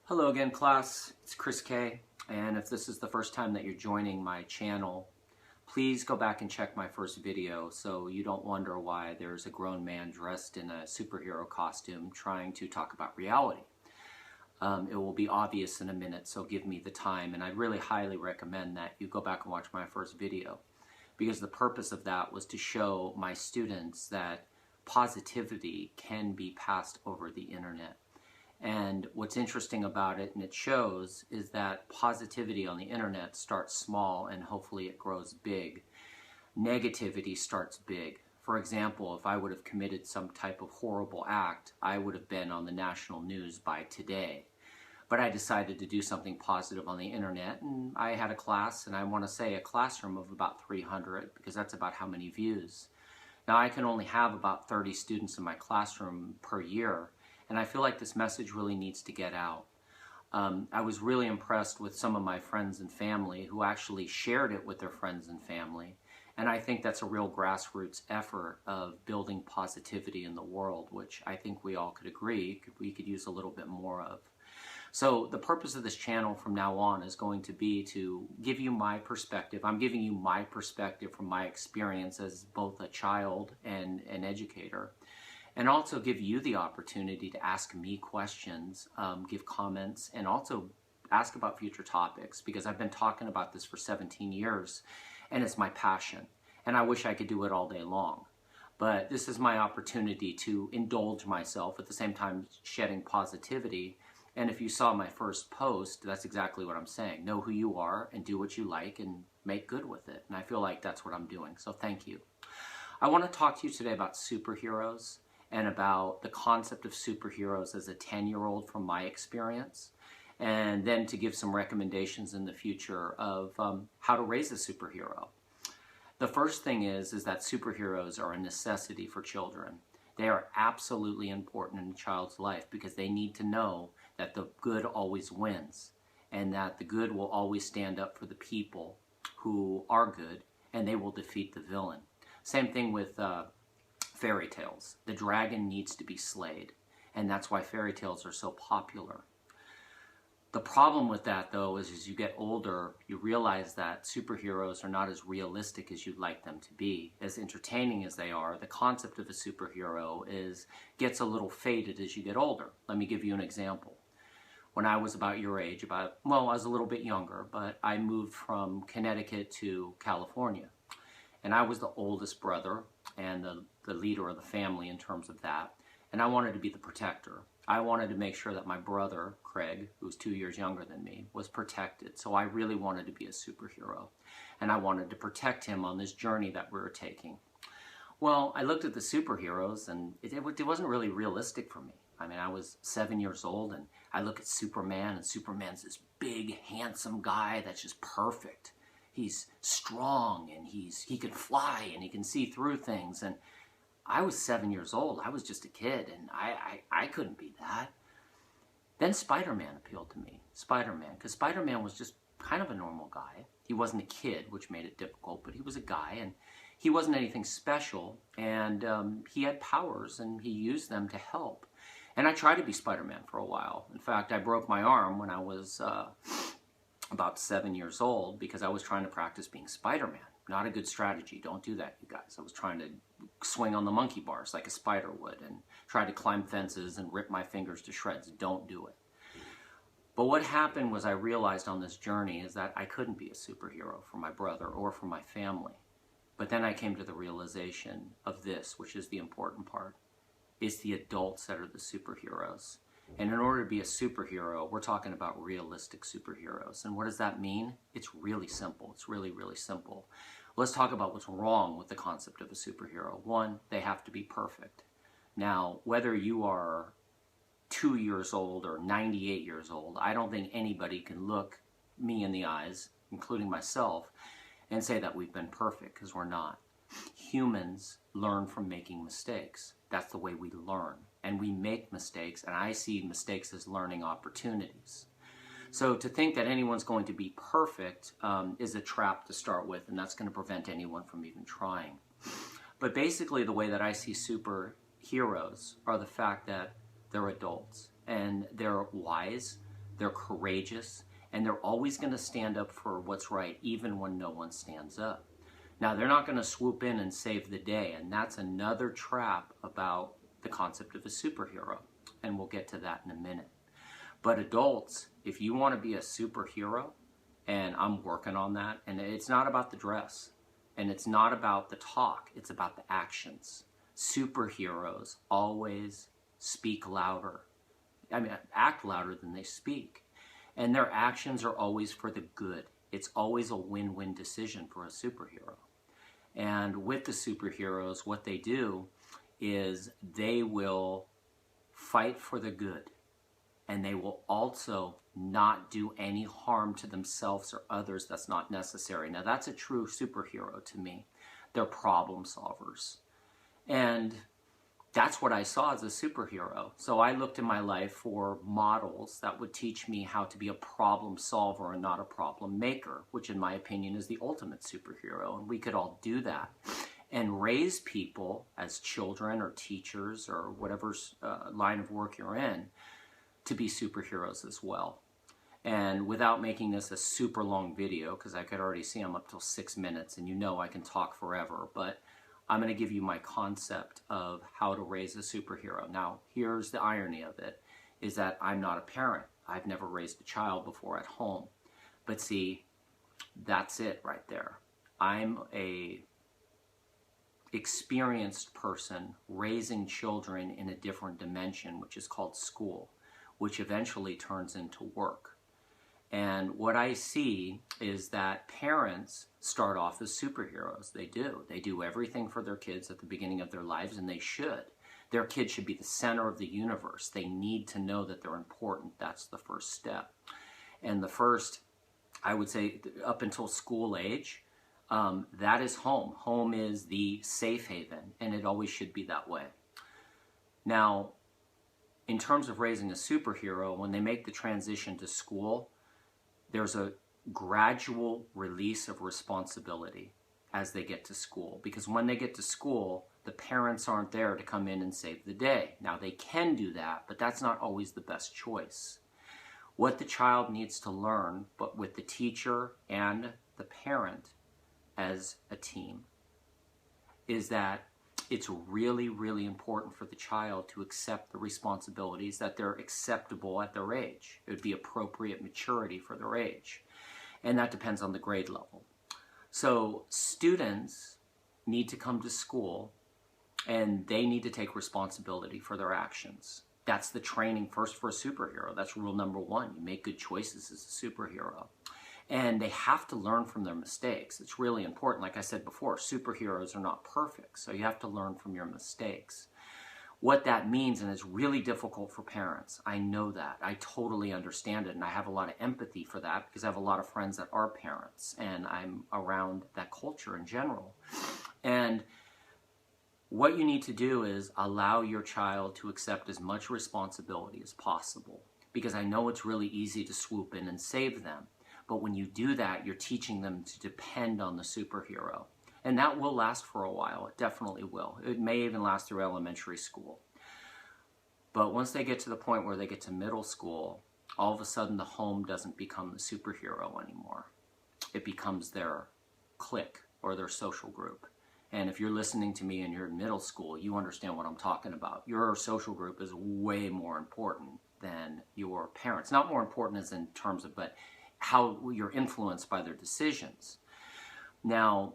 Hello again, class. It's Chris K. And if this is the first time that you're joining my channel, please go back and check my first video so you don't wonder why there's a grown man dressed in a superhero costume trying to talk about reality. It will be obvious in a minute, so give me the time. And I really highly recommend that you go back and watch my first video, because the purpose of that was to show my students that positivity can be passed over the internet. And what's interesting about it, and it shows, is that positivity on the internet starts small and hopefully it grows big. Negativity starts big. For example, if I would have committed some type of horrible act, I would have been on the national news by today. But I decided to do something positive on the internet, and I had a class, and I want to say a classroom of about 300, because that's about how many views. Now I can only have about 30 students in my classroom per year, and I feel like this message really needs to get out. I was really impressed with some of my friends and family who actually shared it with their friends and family. And I think that's a real grassroots effort of building positivity in the world, which I think we all could agree we could use a little bit more of. So the purpose of this channel from now on is going to be to give you my perspective. I'm giving you my perspective from my experience as both a child and an educator. And also give you the opportunity to ask me questions, give comments, and also ask about future topics, because I've been talking about this for 17 years, and it's my passion. And I wish I could do it all day long. But this is my opportunity to indulge myself, at the same time shedding positivity. And if you saw my first post, that's exactly what I'm saying. Know who you are and do what you like and make good with it. And I feel like that's what I'm doing, so thank you. I want to talk to you today about superheroes, and about the concept of superheroes as a 10-year-old from my experience, and then to give some recommendations in the future of how to raise a superhero. The first thing is that superheroes are a necessity for children. They are absolutely important in a child's life, because they need to know that the good always wins, and that the good will always stand up for the people who are good, and they will defeat the villain. Same thing with fairy tales. The dragon needs to be slayed, and that's why fairy tales are so popular. The problem with that, though, is as you get older, you realize that superheroes are not as realistic as you'd like them to be. As entertaining as they are, the concept of a superhero gets a little faded as you get older. Let me give you an example. When I was about your age, I was a little bit younger, but I moved from Connecticut to California. And I was the oldest brother and the leader of the family in terms of that. And I wanted to be the protector. I wanted to make sure that my brother, Craig, who's 2 years younger than me, was protected. So I really wanted to be a superhero. And I wanted to protect him on this journey that we were taking. Well, I looked at the superheroes, and it wasn't really realistic for me. I mean, I was 7 years old, and I look at Superman, and Superman's this big, handsome guy that's just perfect. He's strong, and he can fly, and he can see through things. And I was 7 years old. I was just a kid, and I couldn't be that. Then Spider-Man appealed to me. Spider-Man, because Spider-Man was just kind of a normal guy. He wasn't a kid, which made it difficult, but he was a guy, and he wasn't anything special, and he had powers, and he used them to help. And I tried to be Spider-Man for a while. In fact, I broke my arm when I was about 7 years old, because I was trying to practice being Spider-Man. Not a good strategy. Don't do that, you guys. I was trying to swing on the monkey bars like a spider would, and try to climb fences and rip my fingers to shreds. Don't do it. But what happened was I realized on this journey is that I couldn't be a superhero for my brother or for my family. But then I came to the realization of this, which is the important part. It's the adults that are the superheroes. And in order to be a superhero, we're talking about realistic superheroes. And what does that mean? It's really simple. It's really, really simple. Let's talk about what's wrong with the concept of a superhero. One, they have to be perfect. Now, whether you are 2 years old or 98 years old, I don't think anybody can look me in the eyes, including myself, and say that we've been perfect, because we're not. Humans learn from making mistakes. That's the way we learn. And we make mistakes, and I see mistakes as learning opportunities. So to think that anyone's going to be perfect is a trap to start with, and that's going to prevent anyone from even trying. But basically the way that I see superheroes are the fact that they're adults, and they're wise, they're courageous, and they're always going to stand up for what's right, even when no one stands up. Now, they're not going to swoop in and save the day, and that's another trap about the concept of a superhero, and we'll get to that in a minute. But adults, if you want to be a superhero, and I'm working on that, and it's not about the dress, and it's not about the talk, it's about the actions. Superheroes always speak louder. I mean, act louder than they speak. And their actions are always for the good. It's always a win-win decision for a superhero. And with the superheroes, what they do is they will fight for the good. And they will also not do any harm to themselves or others that's not necessary. Now, that's a true superhero to me. They're problem solvers. And that's what I saw as a superhero. So I looked in my life for models that would teach me how to be a problem solver and not a problem maker, which in my opinion is the ultimate superhero. And we could all do that and raise people as children or teachers or whatever line of work you're in to be superheroes as well. And without making this a super long video, because I could already see I'm up till 6 minutes, and you know I can talk forever, but I'm going to give you my concept of how to raise a superhero. Now, here's the irony of it, is that I'm not a parent. I've never raised a child before at home. But see, that's it right there. I'm a experienced person raising children in a different dimension, which is called school, which eventually turns into work. And what I see is that parents start off as superheroes. They do. They do everything for their kids at the beginning of their lives, and they should. Their kids should be the center of the universe. They need to know that they're important. That's the first step. And the first, I would say, up until school age, that is home. Home is the safe haven, and it always should be that way. Now, in terms of raising a superhero, when they make the transition to school, there's a gradual release of responsibility as they get to school. Because when they get to school, the parents aren't there to come in and save the day. Now, they can do that, but that's not always the best choice. What the child needs to learn, but with the teacher and the parent as a team, is that it's really, really important for the child to accept the responsibilities that they're acceptable at their age. It would be appropriate maturity for their age. And that depends on the grade level. So students need to come to school and they need to take responsibility for their actions. That's the training first for a superhero. That's rule number one. You make good choices as a superhero. And they have to learn from their mistakes. It's really important. Like I said before, superheroes are not perfect, so you have to learn from your mistakes. What that means, and it's really difficult for parents, I know that. I totally understand it, and I have a lot of empathy for that because I have a lot of friends that are parents, and I'm around that culture in general. And what you need to do is allow your child to accept as much responsibility as possible, because I know it's really easy to swoop in and save them. But when you do that, you're teaching them to depend on the superhero. And that will last for a while. It definitely will. It may even last through elementary school. But once they get to the point where they get to middle school, all of a sudden the home doesn't become the superhero anymore. It becomes their clique or their social group. And if you're listening to me and you're in middle school, you understand what I'm talking about. Your social group is way more important than your parents. Not more important as in terms of, but how you're influenced by their decisions. Now,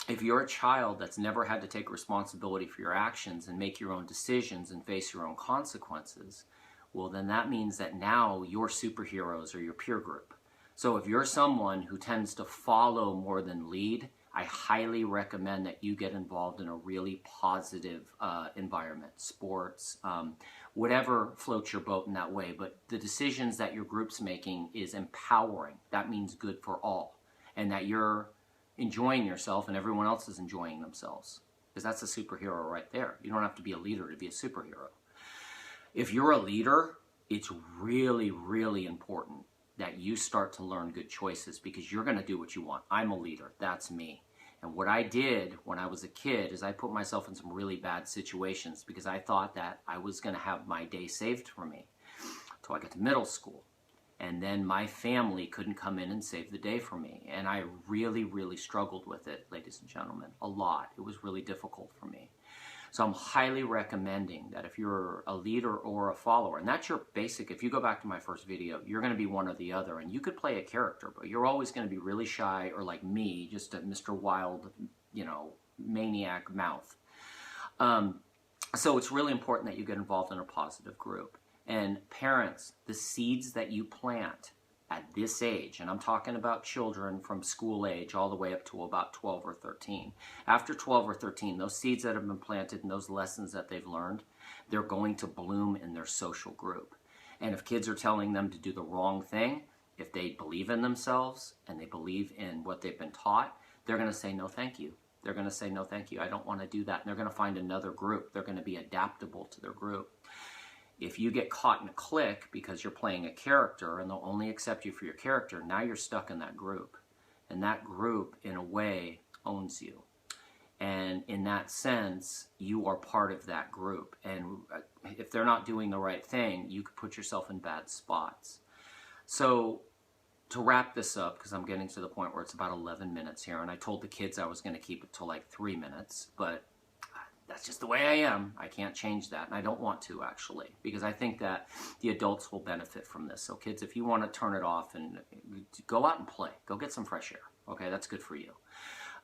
if you're a child that's never had to take responsibility for your actions and make your own decisions and face your own consequences, well, then that means that now your superheroes are your peer group. So if you're someone who tends to follow more than lead, I highly recommend that you get involved in a really positive environment, sports, whatever floats your boat in that way. But the decisions that your group's making is empowering. That means good for all. And that you're enjoying yourself and everyone else is enjoying themselves. Because that's a superhero right there. You don't have to be a leader to be a superhero. If you're a leader, it's really, really important that you start to learn good choices because you're going to do what you want. I'm a leader. That's me. And what I did when I was a kid is I put myself in some really bad situations because I thought that I was going to have my day saved for me. So I got to middle school. And then my family couldn't come in and save the day for me. And I really, really struggled with it, ladies and gentlemen, a lot. It was really difficult for me. So I'm highly recommending that if you're a leader or a follower, and that's your basic, if you go back to my first video, you're going to be one or the other. And you could play a character, but you're always going to be really shy, or like me, just a Mr. Wild, you know, maniac mouth. So it's really important that you get involved in a positive group. And parents, the seeds that you plant at this age, and I'm talking about children from school age all the way up to about 12 or 13. After 12 or 13, those seeds that have been planted and those lessons that they've learned, they're going to bloom in their social group. And if kids are telling them to do the wrong thing, if they believe in themselves and they believe in what they've been taught, they're going to say, no, thank you. They're going to say, no, thank you. I don't want to do that. And they're going to find another group. They're going to be adaptable to their group. If you get caught in a clique because you're playing a character and they'll only accept you for your character, now you're stuck in that group. And that group, in a way, owns you. And in that sense, you are part of that group. And if they're not doing the right thing, you could put yourself in bad spots. So to wrap this up, because I'm getting to the point where it's about 11 minutes here, and I told the kids I was going to keep it to like 3 minutes, but that's just the way I am. I can't change that, and I don't want to, actually, because I think that the adults will benefit from this. So kids, if you want to turn it off and go out and play, go get some fresh air, okay? That's good for you.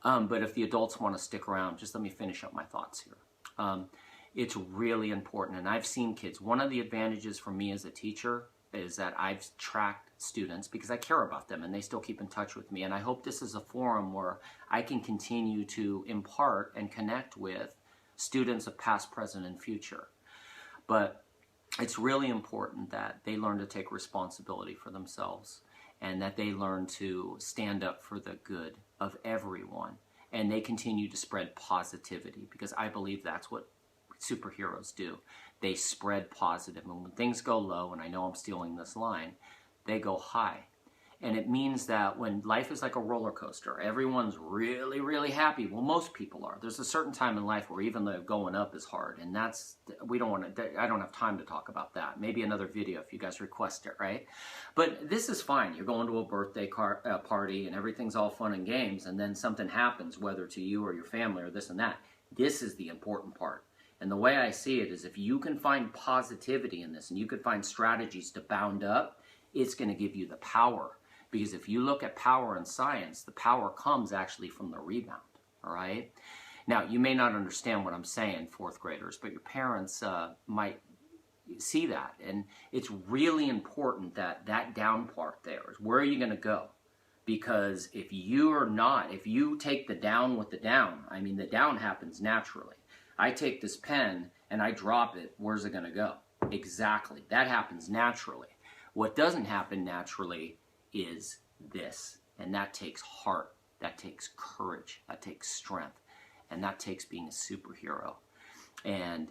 But if the adults want to stick around, just let me finish up my thoughts here. It's really important, and I've seen kids. One of the advantages for me as a teacher is that I've tracked students because I care about them and they still keep in touch with me. And I hope this is a forum where I can continue to impart and connect with students of past, present, and future. But it's really important that they learn to take responsibility for themselves and that they learn to stand up for the good of everyone. And they continue to spread positivity, because I believe that's what superheroes do. They spread positive. And when things go low, and I know I'm stealing this line, they go high. And it means that when life is like a roller coaster, everyone's really, really happy. Well, most people are. There's a certain time in life where even the going up is hard. And that's, we don't want to, I don't have time to talk about that. Maybe another video if you guys request it, right? But this is fine. You're going to a birthday party and everything's all fun and games. And then something happens, whether to you or your family or this and that. This is the important part. And the way I see it is, if you can find positivity in this and you can find strategies to bound up, it's going to give you the power. Because if you look at power in science, the power comes actually from the rebound, all right? Now, you may not understand what I'm saying, fourth graders, but your parents might see that. And it's really important that that down part there is, where are you going to go? Because if you are not, if you take the down with the down, I mean, the down happens naturally. I take this pen and I drop it, where's it going to go? Exactly. That happens naturally. What doesn't happen naturally is this, and that takes heart, that takes courage, that takes strength, and that takes being a superhero. And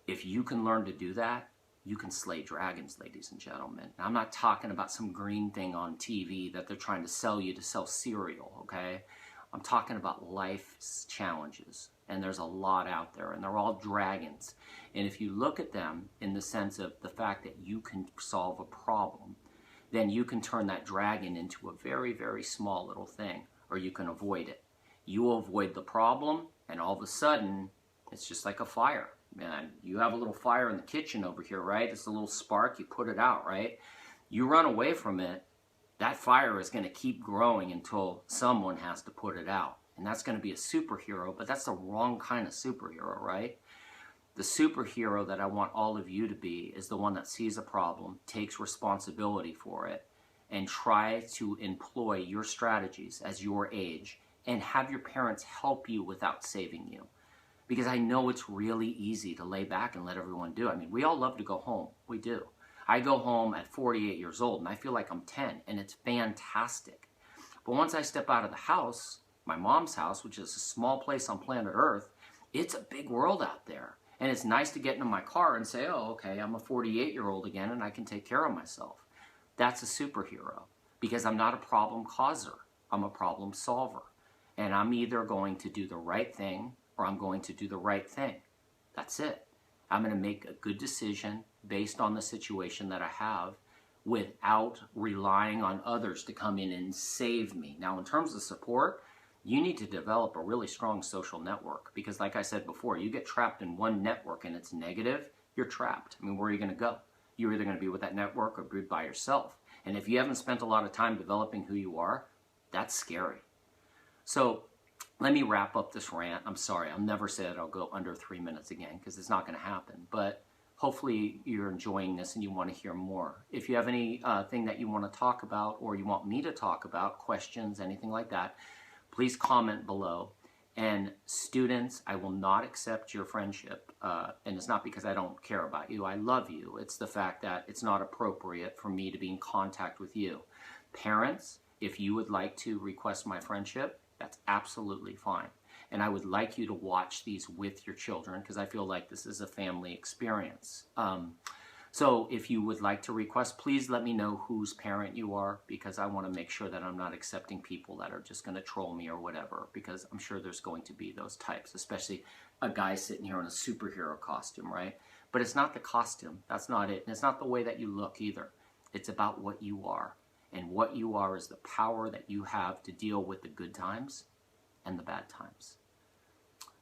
if you can learn to do that, you can slay dragons, ladies and gentlemen. And I'm not talking about some green thing on TV that they're trying to sell you to sell cereal, okay? I'm talking about life's challenges, and there's a lot out there, and they're all dragons. And if you look at them in the sense of the fact that you can solve a problem, then you can turn that dragon into a very, very small little thing, or you can avoid it. You will avoid the problem, and all of a sudden, it's just like a fire. Man, you have a little fire in the kitchen over here, right? It's a little spark, you put it out, right? You run away from it, that fire is going to keep growing until someone has to put it out. And that's going to be a superhero, but that's the wrong kind of superhero, right? The superhero that I want all of you to be is the one that sees a problem, takes responsibility for it, and try to employ your strategies as your age, and have your parents help you without saving you. Because I know it's really easy to lay back and let everyone do it. I mean, we all love to go home. We do. I go home at 48 years old, and I feel like I'm 10, and it's fantastic. But once I step out of the house, my mom's house, which is a small place on planet Earth, it's a big world out there. And it's nice to get into my car and say, oh, okay, I'm a 48-year-old again and I can take care of myself. That's a superhero, because I'm not a problem causer. I'm a problem solver. And I'm either going to do the right thing or I'm going to do the right thing. That's it. I'm going to make a good decision based on the situation that I have without relying on others to come in and save me. Now, in terms of support, you need to develop a really strong social network, because like I said before, you get trapped in one network and it's negative, you're trapped. I mean, where are you going to go? You're either going to be with that network or be by yourself. And if you haven't spent a lot of time developing who you are, that's scary. So let me wrap up this rant. I'm sorry, I'll never say that I'll go under 3 minutes again, because it's not going to happen. But hopefully you're enjoying this and you want to hear more. If you have any thing that you want to talk about, or you want me to talk about, questions, anything like that, please comment below. And students, I will not accept your friendship. And it's not because I don't care about you. I love you. It's the fact that it's not appropriate for me to be in contact with you. Parents, if you would like to request my friendship, that's absolutely fine. And I would like you to watch these with your children, because I feel like this is a family experience. So if you would like to request, please let me know whose parent you are, because I want to make sure that I'm not accepting people that are just going to troll me or whatever, because I'm sure there's going to be those types, especially a guy sitting here in a superhero costume, right? But it's not the costume. That's not it. And it's not the way that you look either. It's about what you are. And what you are is the power that you have to deal with the good times and the bad times.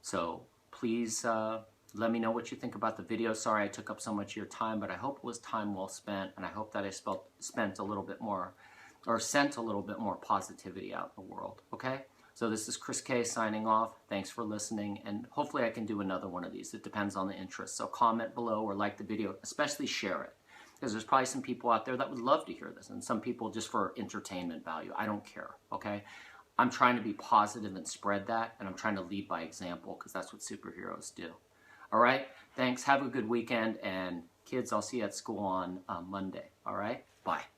So please let me know what you think about the video. Sorry I took up so much of your time, but I hope it was time well spent, and I hope that I spent a little bit more, or sent a little bit more positivity out in the world, okay? So this is Chris K signing off. Thanks for listening, and hopefully I can do another one of these. It depends on the interest. So comment below or like the video, especially share it, because there's probably some people out there that would love to hear this, and some people just for entertainment value. I don't care, okay? I'm trying to be positive and spread that, and I'm trying to lead by example, because that's what superheroes do. All right? Thanks. Have a good weekend, and kids, I'll see you at school on Monday. All right? Bye.